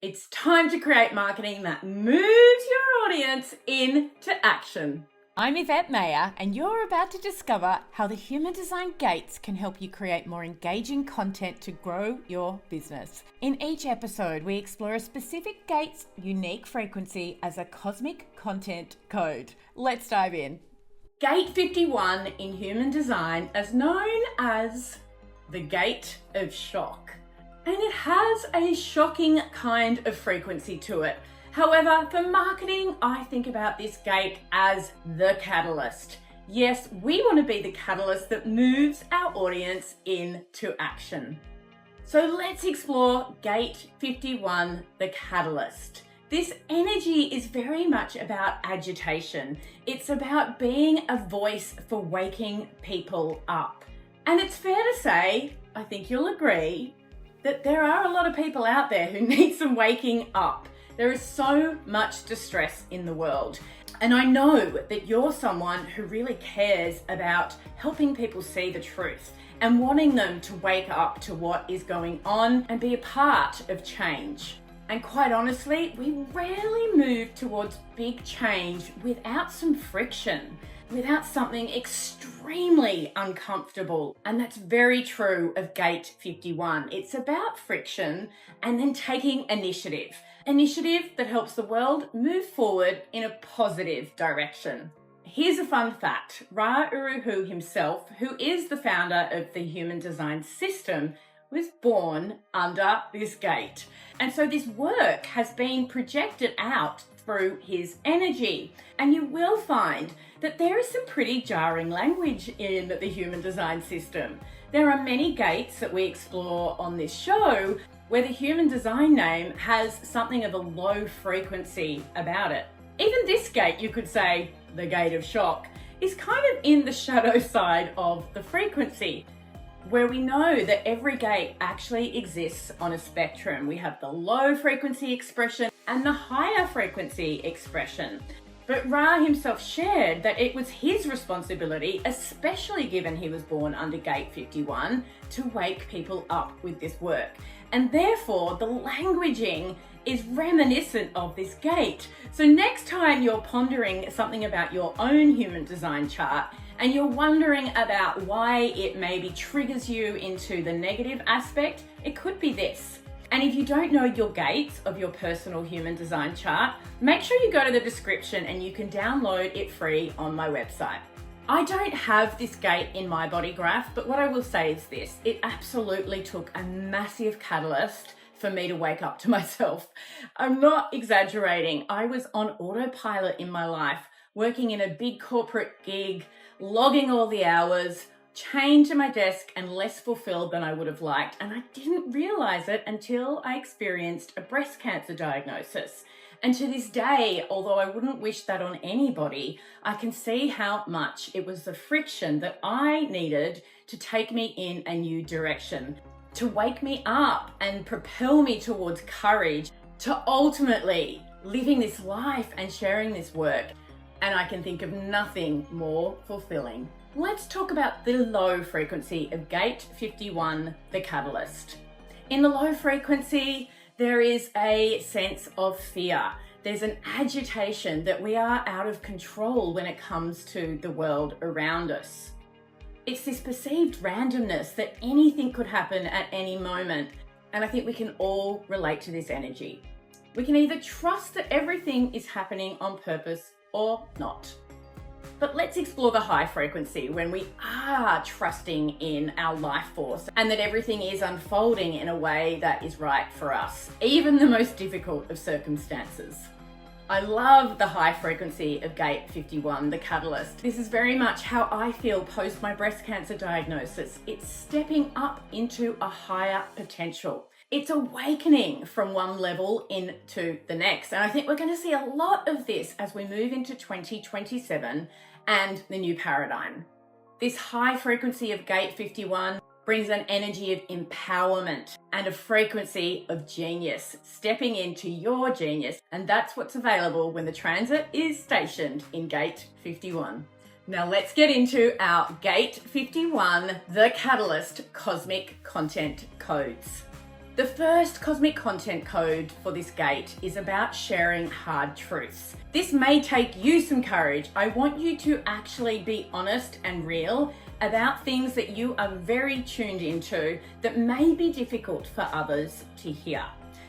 It's time to create marketing that moves your audience into action. I'm Yvette Mayer, and you're about to discover how the Human Design Gates can help you create more engaging content to grow your business. In each episode, we explore a specific gate's unique frequency as a cosmic content code. Let's dive in. Gate 51 in Human Design is known as the Gate of Shock. And it has a shocking kind of frequency to it. However, for marketing, I think about this gate as the catalyst. Yes, we want to be the catalyst that moves our audience into action. So let's explore Gate 51, the catalyst. This energy is very much about agitation. It's about being a voice for waking people up. And it's fair to say, I think you'll agree, that there are a lot of people out there who need some waking up. There is so much distress in the world. And I know that you're someone who really cares about helping people see the truth and wanting them to wake up to what is going on and be a part of change. And quite honestly, we rarely move towards big change without some friction, without something extremely uncomfortable. And that's very true of Gate 51. It's about friction and then taking initiative. Initiative that helps the world move forward in a positive direction. Here's a fun fact. Ra Uru Hu himself, who is the founder of the Human Design System, was born under this gate. And so this work has been projected out through his energy. And you will find that there is some pretty jarring language in the Human Design System. There are many gates that we explore on this show where the Human Design name has something of a low frequency about it. Even this gate, you could say, the Gate of Shock, is kind of in the shadow side of the frequency, where we know that every gate actually exists on a spectrum. We have the low frequency expression and the higher frequency expression. But Ra himself shared that it was his responsibility, especially given he was born under Gate 51, to wake people up with this work. And therefore, the languaging is reminiscent of this gate. So next time you're pondering something about your own human design chart, and you're wondering about why it maybe triggers you into the negative aspect, it could be this. And if you don't know your gates of your personal human design chart, make sure you go to the description and you can download it free on my website. I don't have this gate in my body graph, but what I will say is this: it absolutely took a massive catalyst for me to wake up to myself. I'm not exaggerating. I was on autopilot in my life, working in a big corporate gig, logging all the hours, chained to my desk and less fulfilled than I would have liked. And I didn't realize it until I experienced a breast cancer diagnosis. And to this day, although I wouldn't wish that on anybody, I can see how much it was the friction that I needed to take me in a new direction, to wake me up and propel me towards courage, to ultimately living this life and sharing this work. And I can think of nothing more fulfilling. Let's talk about the low frequency of Gate 51, the catalyst. In the low frequency, there is a sense of fear. There's an agitation that we are out of control when it comes to the world around us. It's this perceived randomness that anything could happen at any moment. And I think we can all relate to this energy. We can either trust that everything is happening on purpose or not. But let's explore the high frequency when we are trusting in our life force and that everything is unfolding in a way that is right for us, even the most difficult of circumstances. I love the high frequency of Gate 51, the catalyst. This is very much how I feel post my breast cancer diagnosis. It's stepping up into a higher potential. It's awakening from one level into the next. And I think we're going to see a lot of this as we move into 2027 and the new paradigm. This high frequency of Gate 51 brings an energy of empowerment and a frequency of genius, stepping into your genius. And that's what's available when the transit is stationed in Gate 51. Now let's get into our Gate 51, the Catalyst Cosmic Content Codes. The first cosmic content code for this gate is about sharing hard truths. This may take you some courage. I want you to actually be honest and real about things that you are very tuned into that may be difficult for others to hear.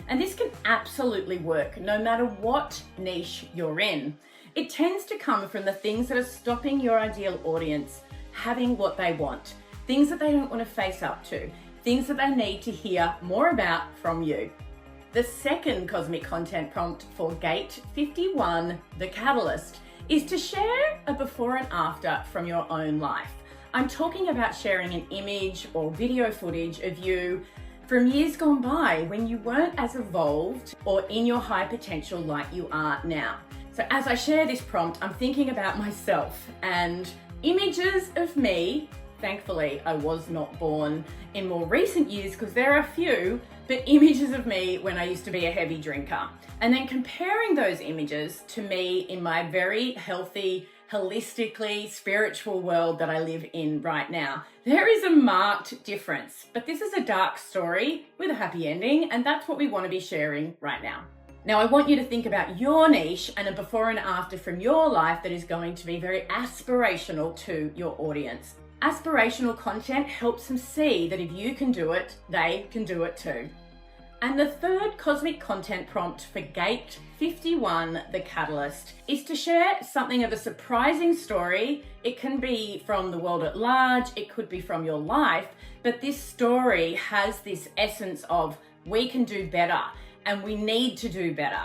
And this can absolutely work no matter what niche you're in. It tends to come from the things that are stopping your ideal audience having what they want, things that they don't want to face up to, things that they need to hear more about from you. The second cosmic content prompt for Gate 51, the Catalyst, is to share a before and after from your own life. I'm talking about sharing an image or video footage of you from years gone by when you weren't as evolved or in your high potential like you are now. So as I share this prompt, I'm thinking about myself and images of me. Thankfully, I was not born in more recent years because there are a few, but images of me when I used to be a heavy drinker. And then comparing those images to me in my very healthy, holistically spiritual world that I live in right now. There is a marked difference, but this is a dark story with a happy ending, and that's what we want to be sharing right now. Now, I want you to think about your niche and a before and after from your life that is going to be very aspirational to your audience. Aspirational content helps them see that if you can do it, they can do it too. And the third cosmic content prompt for Gate 51, the Catalyst, is to share something of a surprising story. It can be from the world at large, it could be from your life, but this story has this essence of we can do better and we need to do better.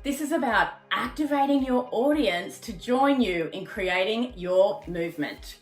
This is about activating your audience to join you in creating your movement.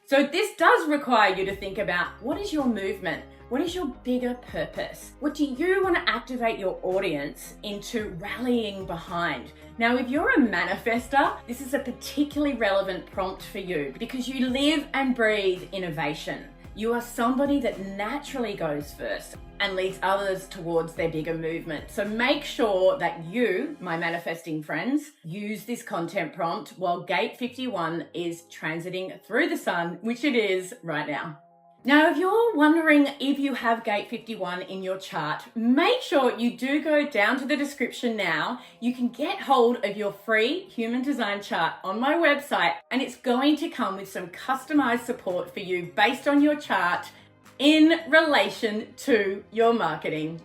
So this does require you to think about, what is your movement? What is your bigger purpose? What do you want to activate your audience into rallying behind? Now, if you're a manifester, this is a particularly relevant prompt for you because you live and breathe innovation. You are somebody that naturally goes first and leads others towards their bigger movement. So make sure that you, my manifesting friends, use this content prompt while Gate 51 is transiting through the sun, which it is right now. Now, if you're wondering if you have Gate 51 in your chart, make sure you do go down to the description now. You can get hold of your free human design chart on my website, and it's going to come with some customized support for you based on your chart in relation to your marketing.